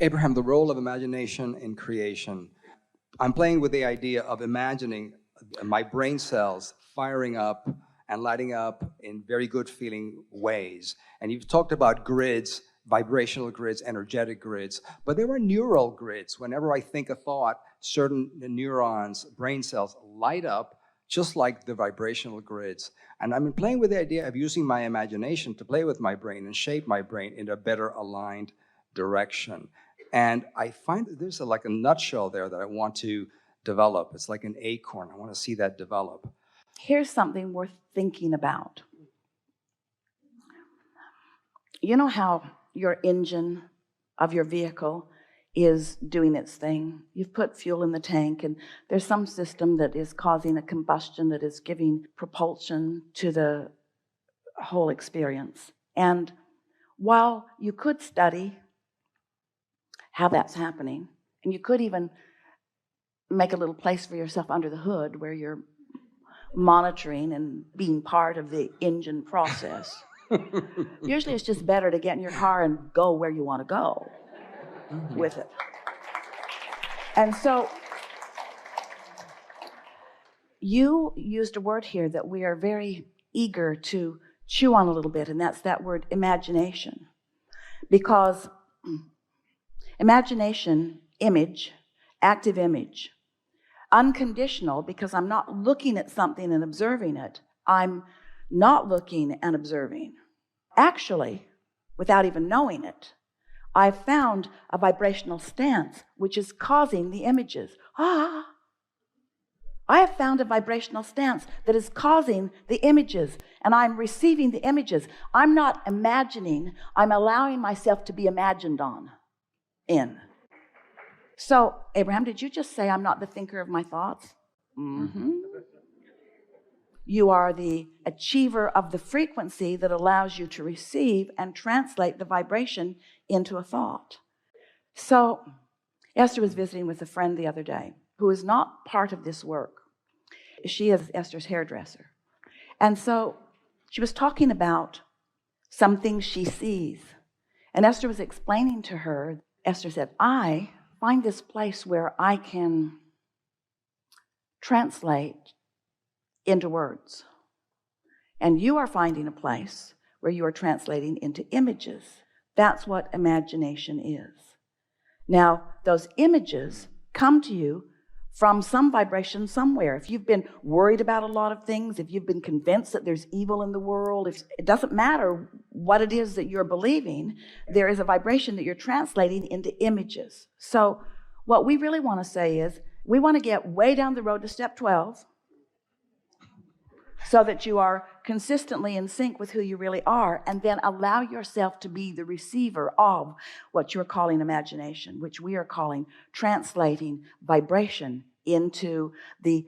Abraham, the role of imagination in creation. I'm playing with the idea of imagining my brain cells firing up and lighting up in very good feeling ways. And you've talked about grids, vibrational grids, energetic grids, but there are neural grids. Whenever I think a thought, certain neurons, brain cells light up just like the vibrational grids. And I've been playing with the idea of using my imagination to play with my brain and shape my brain in a better aligned direction. And I find that there's like a nutshell there that I want to develop. It's like an acorn. I want to see that develop. Here's something worth thinking about. You know how your engine of your vehicle is doing its thing? You've put fuel in the tank, and there's some system that is causing a combustion that is giving propulsion to the whole experience. And while you could study how that's happening, and you could even make a little place for yourself under the hood where you're monitoring and being part of the engine process. Usually it's just better to get in your car and go where you want to go with it. And so you used a word here that we are very eager to chew on a little bit, and that's that word imagination. Because imagination, image, active image, unconditional, because I'm not looking at something and observing it. I'm not looking and observing. Actually, without even knowing it, I've found a vibrational stance which is causing the images. I have found a vibrational stance that is causing the images, and I'm receiving the images. I'm not imagining, I'm allowing myself to be imagined in. So, Abraham, did you just say I'm not the thinker of my thoughts? Mm-hmm. You are the achiever of the frequency that allows you to receive and translate the vibration into a thought. So, Esther was visiting with a friend the other day who is not part of this work. She is Esther's hairdresser. And so she was talking about some things she sees. And Esther was explaining to her, Esther said, I find this place where I can translate into words. And you are finding a place where you are translating into images. That's what imagination is. Now, those images come to you from some vibration somewhere. If you've been worried about a lot of things, if you've been convinced that there's evil in the world, if it doesn't matter what it is that you're believing, there is a vibration that you're translating into images. So what we really want to say is we want to get way down the road to step 12 so that you are consistently in sync with who you really are, and then allow yourself to be the receiver of what you're calling imagination, which we are calling translating vibration into the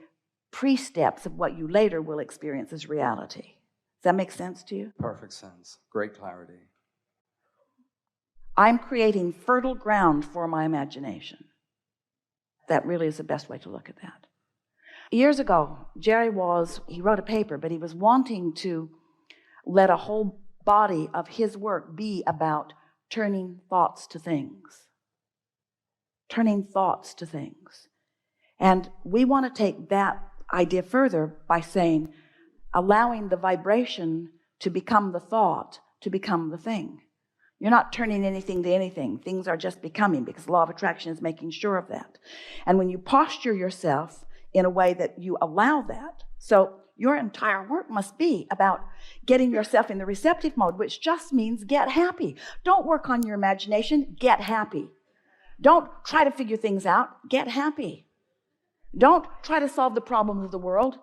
pre-steps of what you later will experience as reality. Does that make sense to you? Perfect sense. Great clarity. I'm creating fertile ground for my imagination. That really is the best way to look at that. Years ago, Jerry he wrote a paper, but he was wanting to let a whole body of his work be about turning thoughts to things. Turning thoughts to things. And we want to take that idea further by saying, allowing the vibration to become the thought, to become the thing. You're not turning anything to anything. Things are just becoming, because the law of attraction is making sure of that. And when you posture yourself in a way that you allow that, so your entire work must be about getting yourself in the receptive mode, which just means get happy. Don't work on your imagination, get happy. Don't try to figure things out, get happy. Don't try to solve the problems of the world.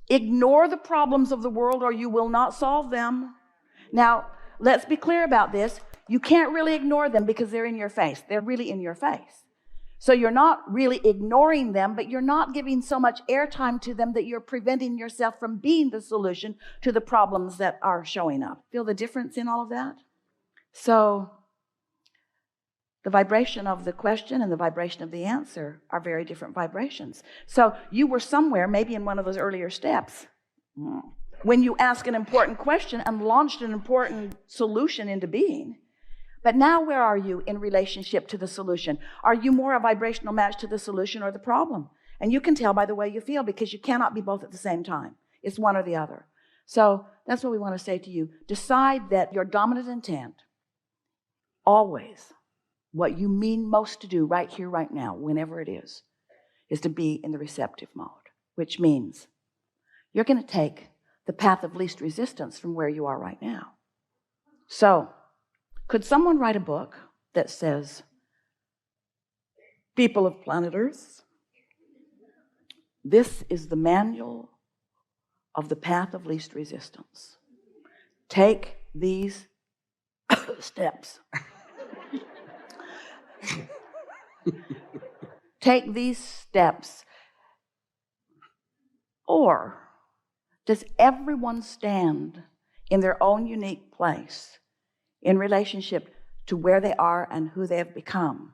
Ignore the problems of the world or you will not solve them. Now, let's be clear about this. You can't really ignore them because they're in your face. They're really in your face. So you're not really ignoring them, but you're not giving so much airtime to them that you're preventing yourself from being the solution to the problems that are showing up. Feel the difference in all of that? So the vibration of the question and the vibration of the answer are very different vibrations. So you were somewhere, maybe in one of those earlier steps, when you asked an important question and launched an important solution into being. But now where are you in relationship to the solution? Are you more a vibrational match to the solution or the problem? And you can tell by the way you feel, because you cannot be both at the same time. It's one or the other. So that's what we want to say to you. Decide that your dominant intent, always, what you mean most to do right here, right now, whenever it is to be in the receptive mode, which means you're going to take the path of least resistance from where you are right now. So, could someone write a book that says, people of planet Earth, this is the manual of the path of least resistance. Take these steps. Take these steps. Or does everyone stand in their own unique place in relationship to where they are and who they have become?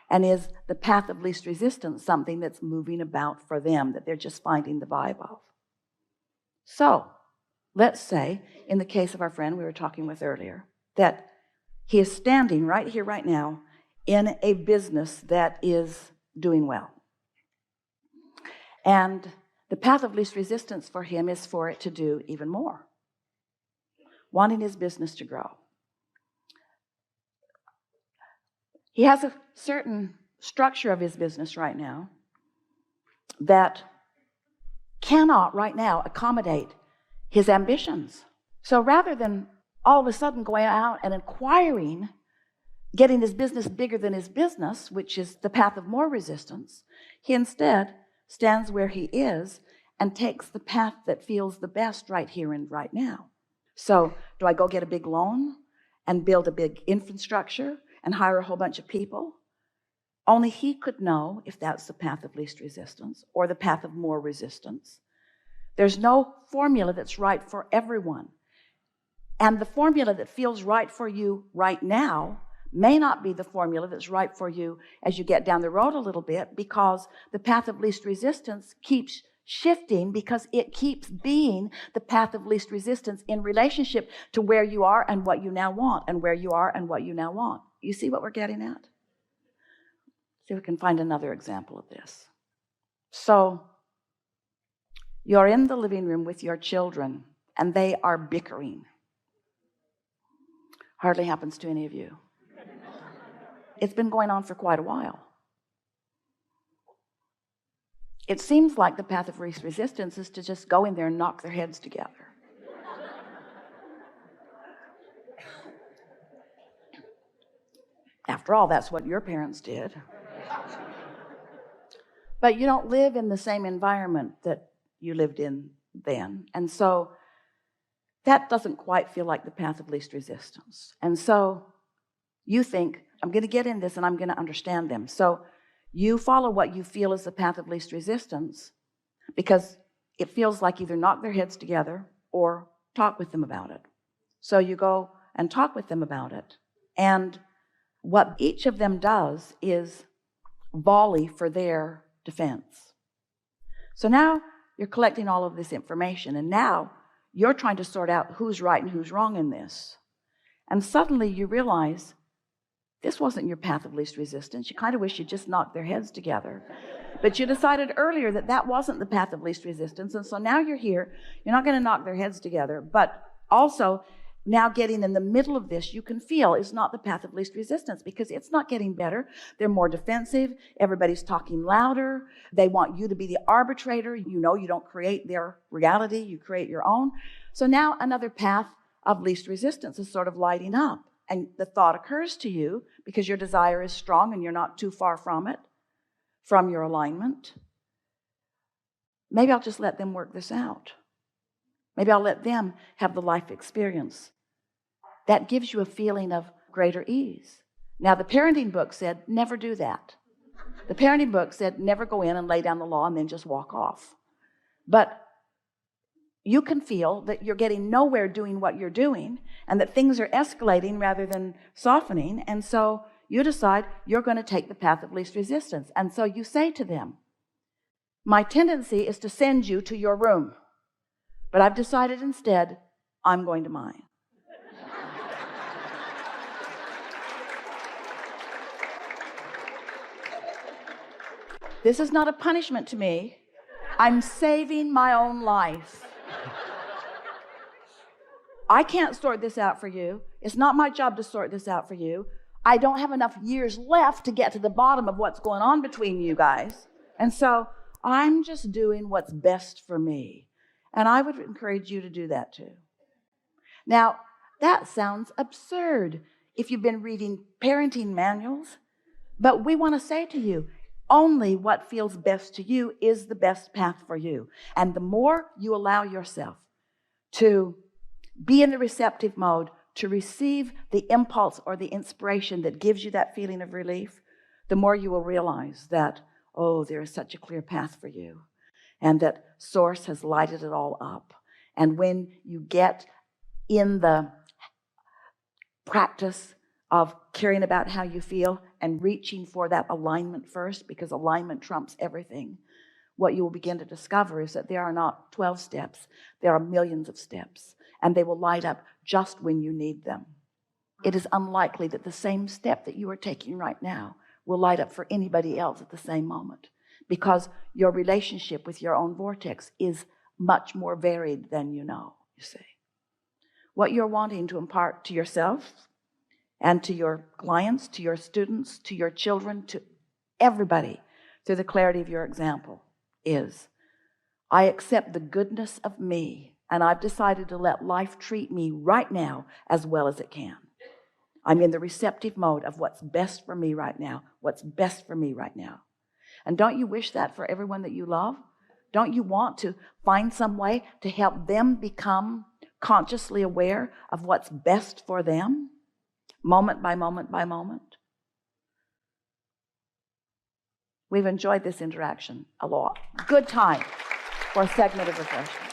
And is the path of least resistance something that's moving about for them, that they're just finding the vibe of? So, let's say, in the case of our friend we were talking with earlier, that he is standing right here, right now, in a business that is doing well. And the path of least resistance for him is for it to do even more, wanting his business to grow. He has a certain structure of his business right now that cannot right now accommodate his ambitions. So rather than all of a sudden going out and inquiring, getting his business bigger than his business, which is the path of more resistance, he instead stands where he is and takes the path that feels the best right here and right now. So do I go get a big loan and build a big infrastructure and hire a whole bunch of people? Only he could know if that's the path of least resistance or the path of more resistance. There's no formula that's right for everyone. And the formula that feels right for you right now may not be the formula that's right for you as you get down the road a little bit, because the path of least resistance keeps shifting, because it keeps being the path of least resistance in relationship to where you are and what you now want, and where you are and what you now want. You see what we're getting at? See if we can find another example of this. So, you're in the living room with your children and they are bickering. Hardly happens to any of you. It's been going on for quite a while. It seems like the path of least resistance is to just go in there and knock their heads together. After all, that's what your parents did. But you don't live in the same environment that you lived in then. And so that doesn't quite feel like the path of least resistance. And so you think, I'm going to get in this and I'm going to understand them. So you follow what you feel is the path of least resistance, because it feels like either knock their heads together or talk with them about it. So you go and talk with them about it. And what each of them does is volley for their defense. So now you're collecting all of this information, and now you're trying to sort out who's right and who's wrong in this. And suddenly you realize this wasn't your path of least resistance. You kind of wish you'd just knocked their heads together. But you decided earlier that that wasn't the path of least resistance. And so now you're here. You're not going to knock their heads together. But also, now getting in the middle of this, you can feel is not the path of least resistance, because it's not getting better. They're more defensive. Everybody's talking louder. They want you to be the arbitrator. You know you don't create their reality. You create your own. So now another path of least resistance is sort of lighting up. And the thought occurs to you, because your desire is strong and you're not too far from it, from your alignment. Maybe I'll just let them work this out. Maybe I'll let them have the life experience. That gives you a feeling of greater ease. Now, the parenting book said, never do that. The parenting book said, never go in and lay down the law and then just walk off. But you can feel that you're getting nowhere doing what you're doing, and that things are escalating rather than softening. And so you decide you're going to take the path of least resistance. And so you say to them, my tendency is to send you to your room, but I've decided instead I'm going to mine. This is not a punishment to me. I'm saving my own life. I can't sort this out for you. It's not my job to sort this out for you. I don't have enough years left to get to the bottom of what's going on between you guys. And so I'm just doing what's best for me. And I would encourage you to do that too. Now, that sounds absurd if you've been reading parenting manuals, but we want to say to you, only what feels best to you is the best path for you. And the more you allow yourself to be in the receptive mode, to receive the impulse or the inspiration that gives you that feeling of relief, the more you will realize that, oh, there is such a clear path for you, and that Source has lighted it all up. And when you get in the practice of caring about how you feel and reaching for that alignment first, because alignment trumps everything, what you will begin to discover is that there are not 12 steps, there are millions of steps, and they will light up just when you need them. It is unlikely that the same step that you are taking right now will light up for anybody else at the same moment, because your relationship with your own vortex is much more varied than you know, you see. What you're wanting to impart to yourself and to your clients, to your students, to your children, to everybody through the clarity of your example is, I accept the goodness of me, and I've decided to let life treat me right now as well as it can. I'm in the receptive mode of what's best for me right now, what's best for me right now. And don't you wish that for everyone that you love? Don't you want to find some way to help them become consciously aware of what's best for them, moment by moment by moment? We've enjoyed this interaction a lot. Good time for a segment of refreshment.